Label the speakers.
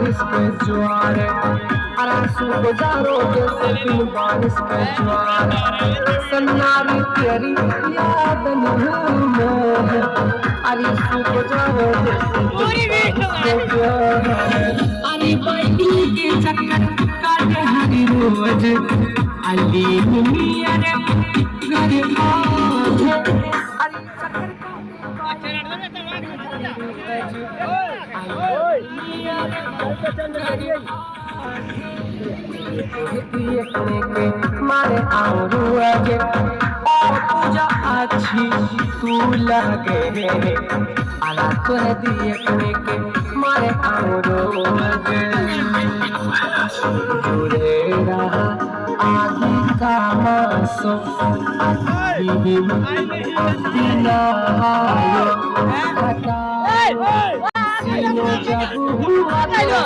Speaker 1: बारिश के ज्वार आंसू गुजारो जैसे बिन बारिश के ज्वार सन्नारी तेरी याद नहीं में आंसू गुजारो जैसे अरे बैठी के चक्कर काटे हरी रोज अली मिया रे घर आज अरे चक्कर मारे और पूजा अच्छी तू लगे आला तो है देखने के मारे और आदि का मासो आदि दिना हायो